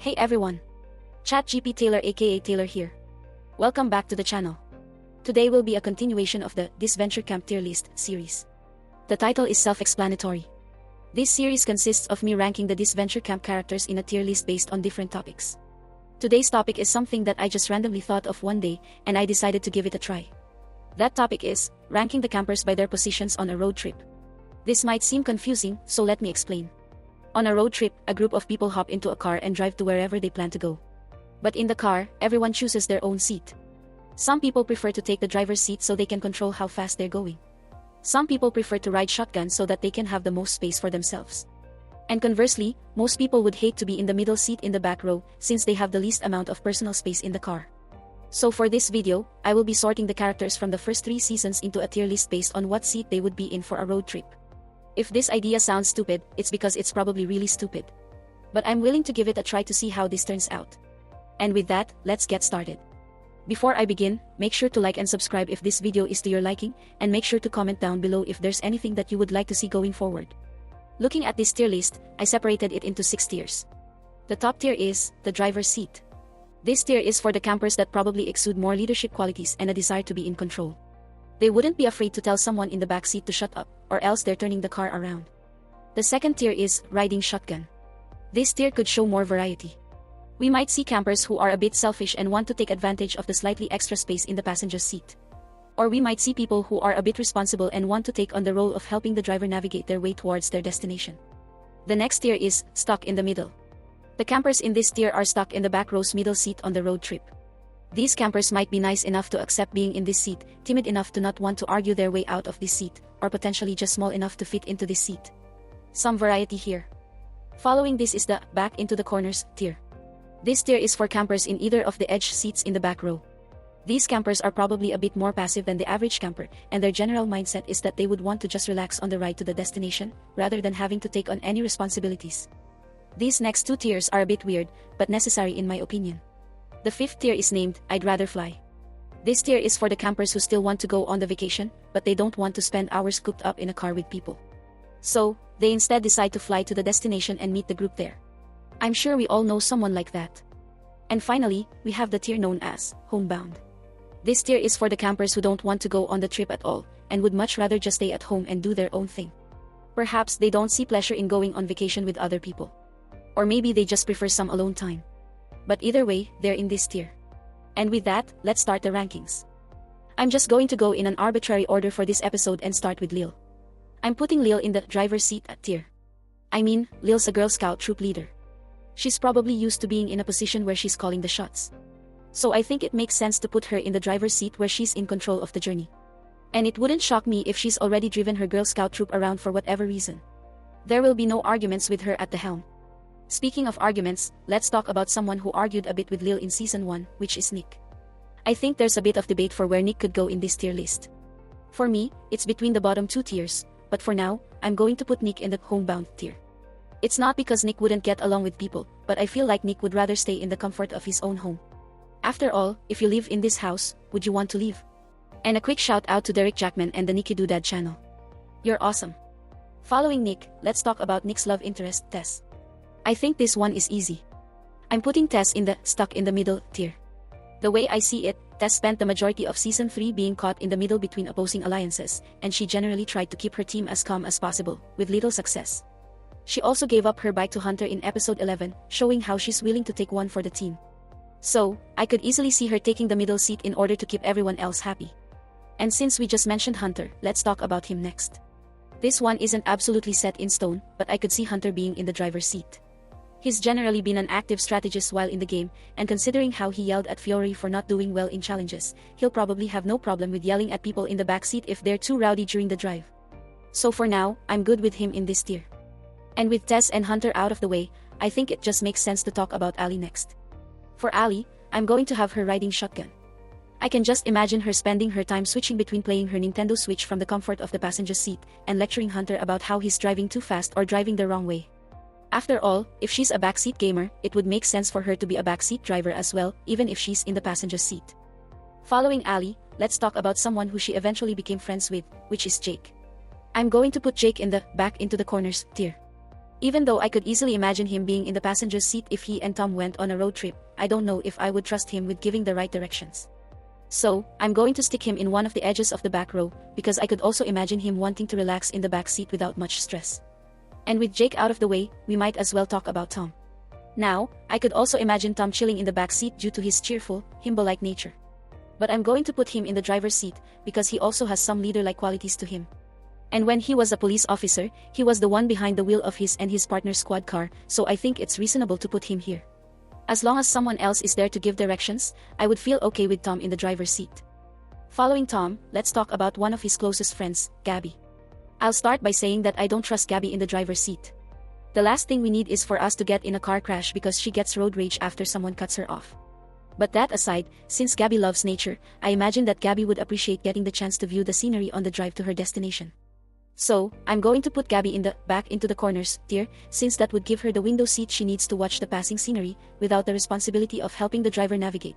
Hey everyone! ChatGPT Taylor aka Taylor here. Welcome back to the channel. Today will be a continuation of the Disventure Camp tier list series. The title is self-explanatory. This series consists of me ranking the Disventure Camp characters in a tier list based on different topics. Today's topic is something that I just randomly thought of one day, and I decided to give it a try. That topic is ranking the campers by their positions on a road trip. This might seem confusing, so let me explain. On a road trip, a group of people hop into a car and drive to wherever they plan to go. But in the car, everyone chooses their own seat. Some people prefer to take the driver's seat so they can control how fast they're going. Some people prefer to ride shotgun so that they can have the most space for themselves. And conversely, most people would hate to be in the middle seat in the back row, since they have the least amount of personal space in the car. So for this video, I will be sorting the characters from the first 3 seasons into a tier list based on what seat they would be in for a road trip. If this idea sounds stupid, it's because it's probably really stupid. But I'm willing to give it a try to see how this turns out. And with that, let's get started. Before I begin, make sure to like and subscribe if this video is to your liking, and make sure to comment down below if there's anything that you would like to see going forward. Looking at this tier list, I separated it into 6 tiers. The top tier is the driver's seat. This tier is for the campers that probably exude more leadership qualities and a desire to be in control. They wouldn't be afraid to tell someone in the back seat to shut up, or else they're turning the car around. The second tier is riding shotgun. This tier could show more variety. We might see campers who are a bit selfish and want to take advantage of the slightly extra space in the passenger seat. Or we might see people who are a bit responsible and want to take on the role of helping the driver navigate their way towards their destination. The next tier is stuck in the middle. The campers in this tier are stuck in the back row's middle seat on the road trip. These campers might be nice enough to accept being in this seat, timid enough to not want to argue their way out of this seat, or potentially just small enough to fit into this seat. Some variety here. Following this is the back into the corners tier. This tier is for campers in either of the edge seats in the back row. These campers are probably a bit more passive than the average camper, and their general mindset is that they would want to just relax on the ride to the destination, rather than having to take on any responsibilities. These next 2 tiers are a bit weird, but necessary in my opinion. The 5th tier is named I'd Rather Fly. This tier is for the campers who still want to go on the vacation, but they don't want to spend hours cooped up in a car with people. So, they instead decide to fly to the destination and meet the group there. I'm sure we all know someone like that. And finally, we have the tier known as Homebound. This tier is for the campers who don't want to go on the trip at all, and would much rather just stay at home and do their own thing. Perhaps they don't see pleasure in going on vacation with other people. Or maybe they just prefer some alone time. But either way, they're in this tier. And with that, let's start the rankings. I'm just going to go in an arbitrary order for this episode and start with Lill. I'm putting Lill in the driver's seat tier. I mean, Lill's a Girl Scout troop leader. She's probably used to being in a position where she's calling the shots. So I think it makes sense to put her in the driver's seat where she's in control of the journey. And it wouldn't shock me if she's already driven her Girl Scout troop around for whatever reason. There will be no arguments with her at the helm. Speaking of arguments, let's talk about someone who argued a bit with Lill in Season 1, which is Nick. I think there's a bit of debate for where Nick could go in this tier list. For me, it's between the bottom 2 tiers, but for now, I'm going to put Nick in the homebound tier. It's not because Nick wouldn't get along with people, but I feel like Nick would rather stay in the comfort of his own home. After all, if you live in this house, would you want to leave? And a quick shout out to Derek Jackman and the Nicky Doodad channel. You're awesome. Following Nick, let's talk about Nick's love interest, Tess. I think this one is easy. I'm putting Tess in the stuck in the middle tier. The way I see it, Tess spent the majority of Season 3 being caught in the middle between opposing alliances, and she generally tried to keep her team as calm as possible, with little success. She also gave up her bike to Hunter in episode 11, showing how she's willing to take one for the team. So, I could easily see her taking the middle seat in order to keep everyone else happy. And since we just mentioned Hunter, let's talk about him next. This one isn't absolutely set in stone, but I could see Hunter being in the driver's seat. He's generally been an active strategist while in the game, and considering how he yelled at Fiore for not doing well in challenges, he'll probably have no problem with yelling at people in the backseat if they're too rowdy during the drive. So for now, I'm good with him in this tier. And with Tess and Hunter out of the way, I think it just makes sense to talk about Ellie next. For Ellie, I'm going to have her riding shotgun. I can just imagine her spending her time switching between playing her Nintendo Switch from the comfort of the passenger seat, and lecturing Hunter about how he's driving too fast or driving the wrong way. After all, if she's a backseat gamer, it would make sense for her to be a backseat driver as well, even if she's in the passenger seat. Following Ellie, let's talk about someone who she eventually became friends with, which is Jake. I'm going to put Jake in the back into the corners tier. Even though I could easily imagine him being in the passenger seat if he and Tom went on a road trip, I don't know if I would trust him with giving the right directions. So, I'm going to stick him in one of the edges of the back row, because I could also imagine him wanting to relax in the back seat without much stress. And with Jake out of the way, we might as well talk about Tom. Now, I could also imagine Tom chilling in the back seat due to his cheerful, himbo-like nature. But I'm going to put him in the driver's seat, because he also has some leader-like qualities to him. And when he was a police officer, he was the one behind the wheel of his and his partner's squad car, so I think it's reasonable to put him here. As long as someone else is there to give directions, I would feel okay with Tom in the driver's seat. Following Tom, let's talk about one of his closest friends, Gabby. I'll start by saying that I don't trust Gabby in the driver's seat. The last thing we need is for us to get in a car crash because she gets road rage after someone cuts her off. But that aside, since Gabby loves nature, I imagine that Gabby would appreciate getting the chance to view the scenery on the drive to her destination. So, I'm going to put Gabby in the back into the corners tier, since that would give her the window seat she needs to watch the passing scenery, without the responsibility of helping the driver navigate.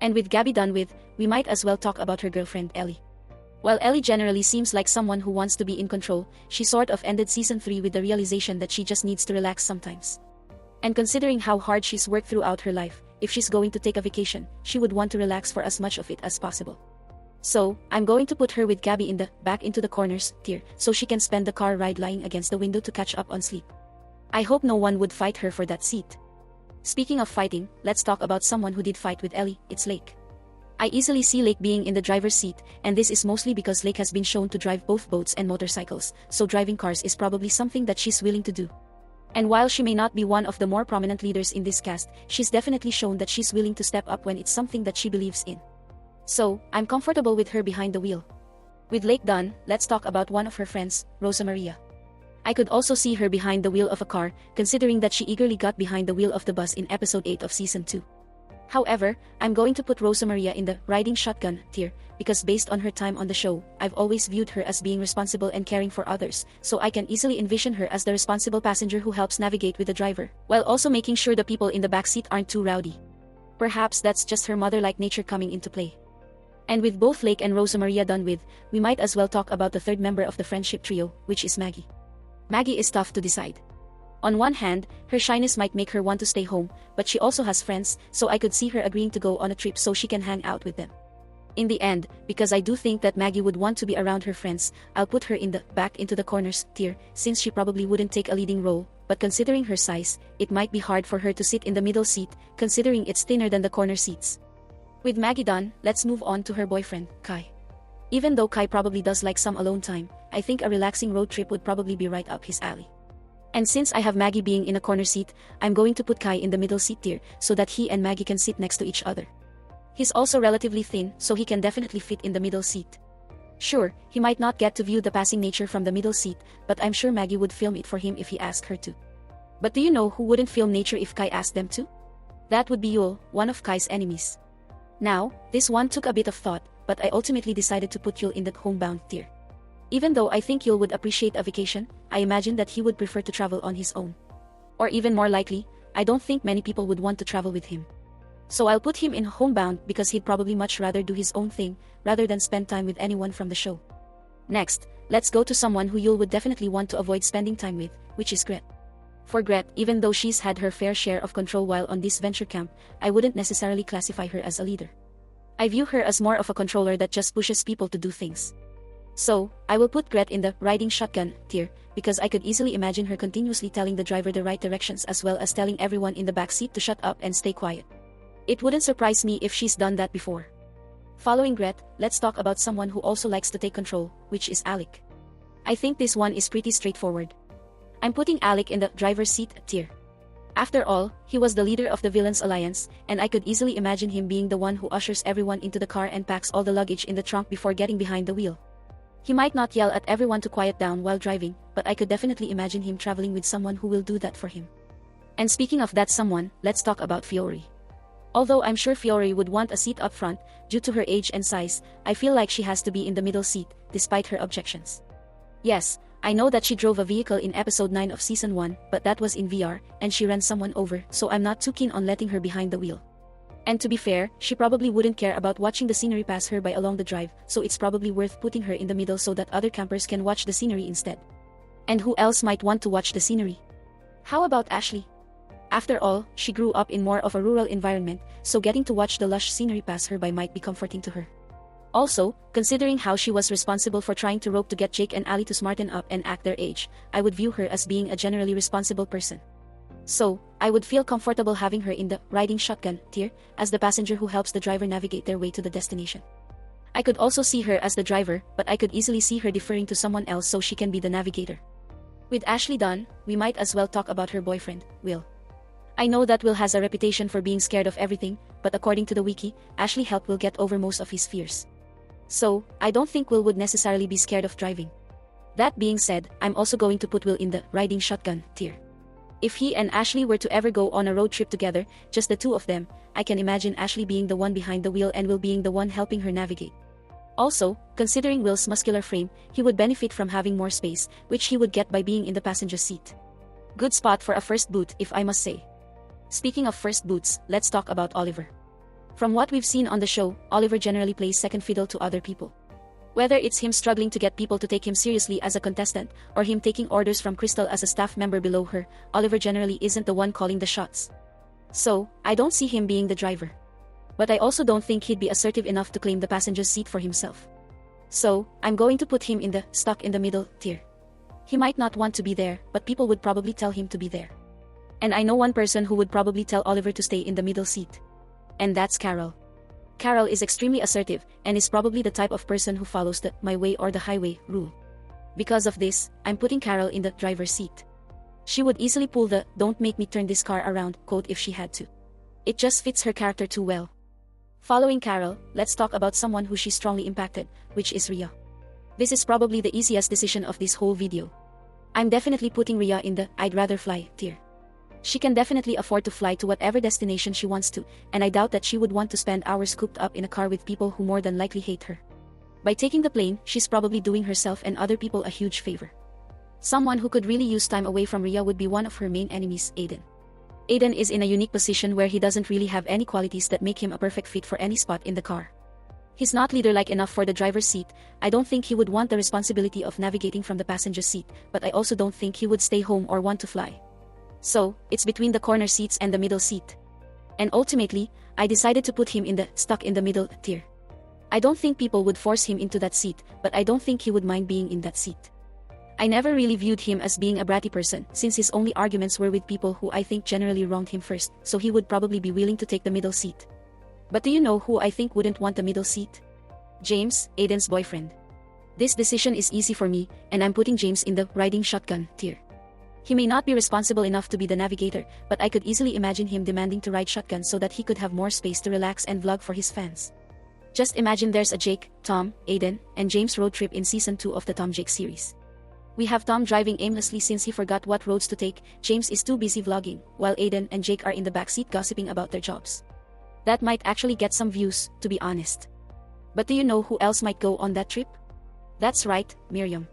And with Gabby done with, we might as well talk about her girlfriend Ellie. While Ellie generally seems like someone who wants to be in control, she sort of ended season 3 with the realization that she just needs to relax sometimes. And considering how hard she's worked throughout her life, if she's going to take a vacation, she would want to relax for as much of it as possible. So, I'm going to put her with Gabby in the back into the corners tier, so she can spend the car ride lying against the window to catch up on sleep. I hope no one would fight her for that seat. Speaking of fighting, let's talk about someone who did fight with Ellie, it's Lake. I easily see Lake being in the driver's seat, and this is mostly because Lake has been shown to drive both boats and motorcycles, so driving cars is probably something that she's willing to do. And while she may not be one of the more prominent leaders in this cast, she's definitely shown that she's willing to step up when it's something that she believes in. So, I'm comfortable with her behind the wheel. With Lake done, let's talk about one of her friends, Rosa Maria. I could also see her behind the wheel of a car, considering that she eagerly got behind the wheel of the bus in episode 8 of season 2. However, I'm going to put Rosa Maria in the riding shotgun tier, because based on her time on the show, I've always viewed her as being responsible and caring for others, so I can easily envision her as the responsible passenger who helps navigate with the driver, while also making sure the people in the backseat aren't too rowdy. Perhaps that's just her mother-like nature coming into play. And with both Lake and Rosa Maria done with, we might as well talk about the third member of the friendship trio, which is Maggy. Maggy is tough to decide. On one hand, her shyness might make her want to stay home, but she also has friends, so I could see her agreeing to go on a trip so she can hang out with them. In the end, because I do think that Maggy would want to be around her friends, I'll put her in the back into the corners tier, since she probably wouldn't take a leading role, but considering her size, it might be hard for her to sit in the middle seat, considering it's thinner than the corner seats. With Maggy done, let's move on to her boyfriend, Kai. Even though Kai probably does like some alone time, I think a relaxing road trip would probably be right up his alley. And since I have Maggy being in a corner seat, I'm going to put Kai in the middle seat tier, so that he and Maggy can sit next to each other. He's also relatively thin, so he can definitely fit in the middle seat. Sure, he might not get to view the passing nature from the middle seat, but I'm sure Maggy would film it for him if he asked her to. But do you know who wouldn't film nature if Kai asked them to? That would be Yul, one of Kai's enemies. Now, this one took a bit of thought, but I ultimately decided to put Yul in the homebound tier. Even though I think Yul would appreciate a vacation, I imagine that he would prefer to travel on his own. Or even more likely, I don't think many people would want to travel with him. So I'll put him in homebound because he'd probably much rather do his own thing, rather than spend time with anyone from the show. Next, let's go to someone who Yul would definitely want to avoid spending time with, which is Grett. For Grett, even though she's had her fair share of control while on Disventure Camp, I wouldn't necessarily classify her as a leader. I view her as more of a controller that just pushes people to do things. So, I will put Grett in the riding shotgun tier, because I could easily imagine her continuously telling the driver the right directions as well as telling everyone in the backseat to shut up and stay quiet. It wouldn't surprise me if she's done that before. Following Grett, let's talk about someone who also likes to take control, which is Alec. I think this one is pretty straightforward. I'm putting Alec in the driver's seat tier. After all, he was the leader of the Villains Alliance, and I could easily imagine him being the one who ushers everyone into the car and packs all the luggage in the trunk before getting behind the wheel. He might not yell at everyone to quiet down while driving, but I could definitely imagine him traveling with someone who will do that for him. And speaking of that someone, let's talk about Fiore. Although I'm sure Fiore would want a seat up front, due to her age and size, I feel like she has to be in the middle seat, despite her objections. Yes, I know that she drove a vehicle in episode 9 of season 1, but that was in VR, and she ran someone over, so I'm not too keen on letting her behind the wheel. And to be fair, she probably wouldn't care about watching the scenery pass her by along the drive, so it's probably worth putting her in the middle so that other campers can watch the scenery instead. And who else might want to watch the scenery? How about Ashley? After all, she grew up in more of a rural environment, so getting to watch the lush scenery pass her by might be comforting to her. Also, considering how she was responsible for trying to rope to get Jake and Allie to smarten up and act their age, I would view her as being a generally responsible person. So, I would feel comfortable having her in the riding shotgun tier, as the passenger who helps the driver navigate their way to the destination. I could also see her as the driver, but I could easily see her deferring to someone else so she can be the navigator. With Ashley done, we might as well talk about her boyfriend, Will. I know that Will has a reputation for being scared of everything, but according to the wiki, Ashley helped Will get over most of his fears. So, I don't think Will would necessarily be scared of driving. That being said, I'm also going to put Will in the riding shotgun tier. If he and Ashley were to ever go on a road trip together, just the two of them, I can imagine Ashley being the one behind the wheel and Will being the one helping her navigate. Also, considering Will's muscular frame, he would benefit from having more space, which he would get by being in the passenger seat. Good spot for a first boot, if I must say. Speaking of first boots, let's talk about Oliver. From what we've seen on the show, Oliver generally plays second fiddle to other people. Whether it's him struggling to get people to take him seriously as a contestant, or him taking orders from Kristal as a staff member below her, Oliver generally isn't the one calling the shots. So, I don't see him being the driver. But I also don't think he'd be assertive enough to claim the passenger's seat for himself. So, I'm going to put him in the stuck in the middle tier. He might not want to be there, but people would probably tell him to be there. And I know one person who would probably tell Oliver to stay in the middle seat. And that's Karol. Karol is extremely assertive, and is probably the type of person who follows the "my way or the highway" rule. Because of this, I'm putting Karol in the driver's seat. She would easily pull the "don't make me turn this car around" quote if she had to. It just fits her character too well. Following Karol, let's talk about someone who she strongly impacted, which is Riya. This is probably the easiest decision of this whole video. I'm definitely putting Riya in the "I'd rather fly" tier. She can definitely afford to fly to whatever destination she wants to, and I doubt that she would want to spend hours cooped up in a car with people who more than likely hate her. By taking the plane, she's probably doing herself and other people a huge favor. Someone who could really use time away from Riya would be one of her main enemies, Aiden. Aiden is in a unique position where he doesn't really have any qualities that make him a perfect fit for any spot in the car. He's not leader-like enough for the driver's seat. I don't think he would want the responsibility of navigating from the passenger seat, but I also don't think he would stay home or want to fly. So, it's between the corner seats and the middle seat. And ultimately, I decided to put him in the stuck in the middle tier. I don't think people would force him into that seat, but I don't think he would mind being in that seat. I never really viewed him as being a bratty person, since his only arguments were with people who I think generally wronged him first, so he would probably be willing to take the middle seat. But do you know who I think wouldn't want the middle seat? James, Aiden's boyfriend. This decision is easy for me, and I'm putting James in the riding shotgun tier. He may not be responsible enough to be the navigator, but I could easily imagine him demanding to ride shotgun so that he could have more space to relax and vlog for his fans. Just imagine there's a Jake, Tom, Aiden, and James road trip in season 2 of the Tom Jake series. We have Tom driving aimlessly since he forgot what roads to take, James is too busy vlogging, while Aiden and Jake are in the backseat gossiping about their jobs. That might actually get some views, to be honest. But do you know who else might go on that trip? That's right, Miriam.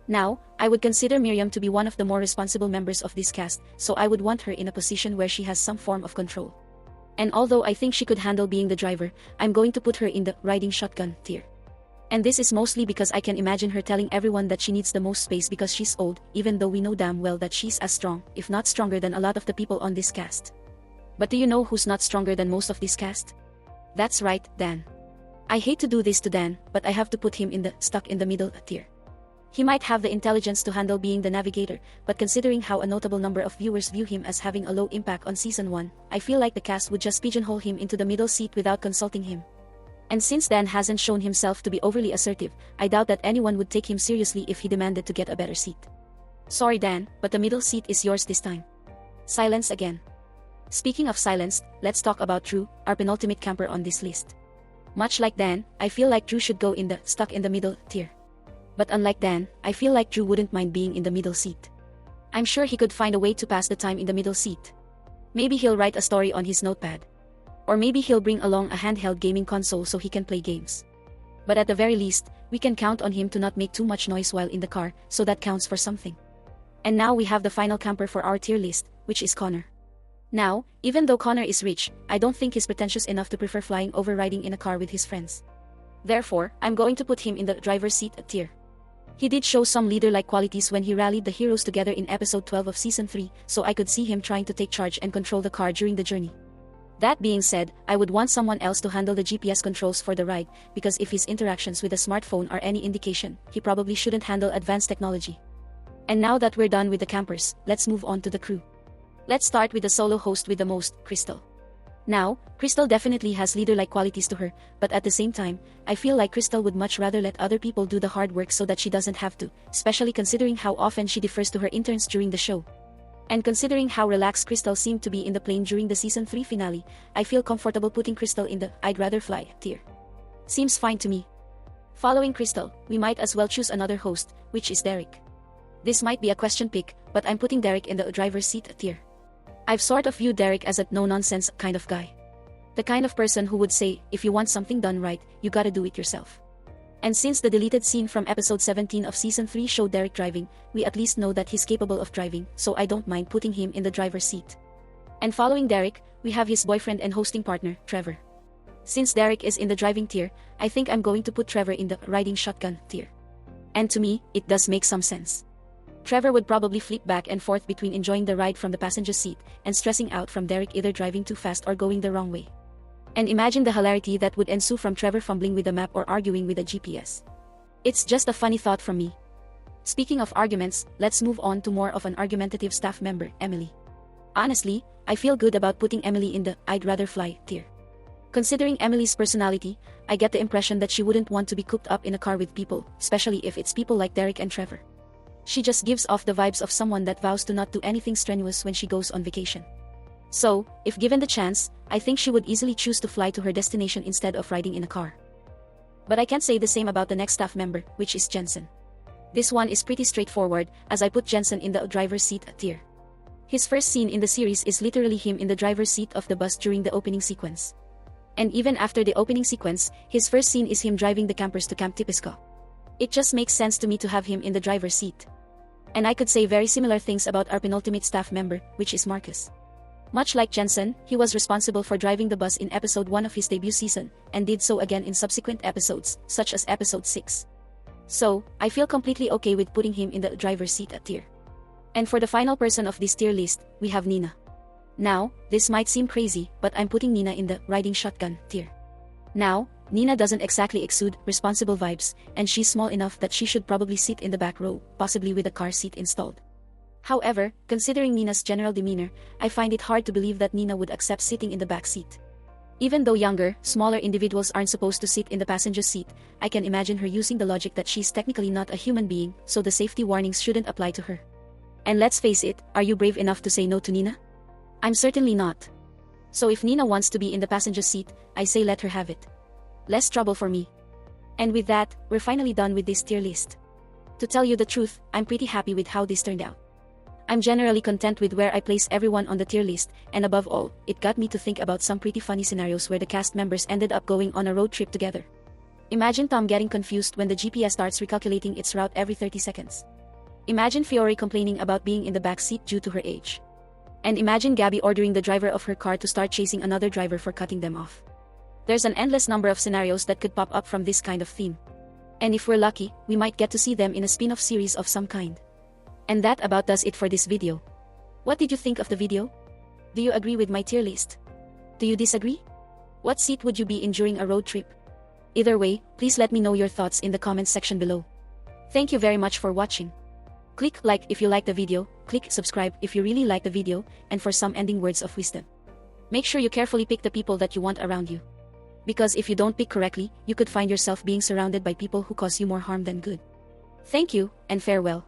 Now, I would consider Miriam to be one of the more responsible members of this cast, so I would want her in a position where she has some form of control. And although I think she could handle being the driver, I'm going to put her in the riding shotgun tier. And this is mostly because I can imagine her telling everyone that she needs the most space because she's old, even though we know damn well that she's as strong, if not stronger than a lot of the people on this cast. But do you know who's not stronger than most of this cast? That's right, Dan. I hate to do this to Dan, but I have to put him in the stuck in the middle tier. He might have the intelligence to handle being the navigator, but considering how a notable number of viewers view him as having a low impact on season 1, I feel like the cast would just pigeonhole him into the middle seat without consulting him. And since Dan hasn't shown himself to be overly assertive, I doubt that anyone would take him seriously if he demanded to get a better seat. Sorry Dan, but the middle seat is yours this time. Silence again. Speaking of silence, let's talk about Drew, our penultimate camper on this list. Much like Dan, I feel like Drew should go in the stuck in the middle tier. But unlike Dan, I feel like Drew wouldn't mind being in the middle seat. I'm sure he could find a way to pass the time in the middle seat. Maybe he'll write a story on his notepad. Or maybe he'll bring along a handheld gaming console so he can play games. But at the very least, we can count on him to not make too much noise while in the car, so that counts for something. And now we have the final camper for our tier list, which is Connor. Now, even though Connor is rich, I don't think he's pretentious enough to prefer flying over riding in a car with his friends. Therefore, I'm going to put him in the driver's seat tier. He did show some leader-like qualities when he rallied the heroes together in episode 12 of season 3, so I could see him trying to take charge and control the car during the journey. That being said, I would want someone else to handle the GPS controls for the ride, because if his interactions with a smartphone are any indication, he probably shouldn't handle advanced technology. And now that we're done with the campers, let's move on to the crew. Let's start with the solo host with the most, Kristal. Now, Kristal definitely has leader-like qualities to her, but at the same time, I feel like Kristal would much rather let other people do the hard work so that she doesn't have to, especially considering how often she defers to her interns during the show. And considering how relaxed Kristal seemed to be in the plane during the season 3 finale, I feel comfortable putting Kristal in the I'd rather fly tier. Seems fine to me. Following Kristal, we might as well choose another host, which is Derek. This might be a question pick, but I'm putting Derek in the driver's seat tier. I've sort of viewed Derek as a no-nonsense kind of guy. The kind of person who would say, if you want something done right, you gotta do it yourself. And since the deleted scene from episode 17 of season 3 showed Derek driving, we at least know that he's capable of driving, so I don't mind putting him in the driver's seat. And following Derek, we have his boyfriend and hosting partner, Trevor. Since Derek is in the driving tier, I think I'm going to put Trevor in the riding shotgun tier. And to me, it does make some sense. Trevor would probably flip back and forth between enjoying the ride from the passenger seat and stressing out from Derek either driving too fast or going the wrong way. And imagine the hilarity that would ensue from Trevor fumbling with the map or arguing with a GPS. It's just a funny thought from me. Speaking of arguments, let's move on to more of an argumentative staff member, Emily. Honestly, I feel good about putting Emily in the I'd rather fly tier. Considering Emily's personality, I get the impression that she wouldn't want to be cooped up in a car with people, especially if it's people like Derek and Trevor. She just gives off the vibes of someone that vows to not do anything strenuous when she goes on vacation. So, if given the chance, I think she would easily choose to fly to her destination instead of riding in a car. But I can't say the same about the next staff member, which is Jensen. This one is pretty straightforward, as I put Jensen in the driver's seat tier. His first scene in the series is literally him in the driver's seat of the bus during the opening sequence. And even after the opening sequence, his first scene is him driving the campers to Camp Tipisco. It just makes sense to me to have him in the driver's seat. And I could say very similar things about our penultimate staff member, which is Marcus. Much like Jensen, he was responsible for driving the bus in episode 1 of his debut season, and did so again in subsequent episodes, such as episode 6. So, I feel completely okay with putting him in the driver's seat tier. And for the final person of this tier list, we have Nina. Now, this might seem crazy, but I'm putting Nina in the riding shotgun tier. Now, Nina doesn't exactly exude responsible vibes, and she's small enough that she should probably sit in the back row, possibly with a car seat installed. However, considering Nina's general demeanor, I find it hard to believe that Nina would accept sitting in the back seat. Even though younger, smaller individuals aren't supposed to sit in the passenger seat, I can imagine her using the logic that she's technically not a human being, so the safety warnings shouldn't apply to her. And let's face it, are you brave enough to say no to Nina? I'm certainly not. So if Nina wants to be in the passenger seat, I say let her have it. Less trouble for me. And with that, we're finally done with this tier list. To tell you the truth, I'm pretty happy with how this turned out. I'm generally content with where I place everyone on the tier list, and above all, it got me to think about some pretty funny scenarios where the cast members ended up going on a road trip together. Imagine Tom getting confused when the GPS starts recalculating its route every 30 seconds. Imagine Fiore complaining about being in the back seat due to her age. And imagine Gabby ordering the driver of her car to start chasing another driver for cutting them off. There's an endless number of scenarios that could pop up from this kind of theme. And if we're lucky, we might get to see them in a spin-off series of some kind. And that about does it for this video. What did you think of the video? Do you agree with my tier list? Do you disagree? What seat would you be in during a road trip? Either way, please let me know your thoughts in the comments section below. Thank you very much for watching. Click like if you like the video, click subscribe if you really like the video, and for some ending words of wisdom. Make sure you carefully pick the people that you want around you. Because if you don't pick correctly, you could find yourself being surrounded by people who cause you more harm than good. Thank you, and farewell.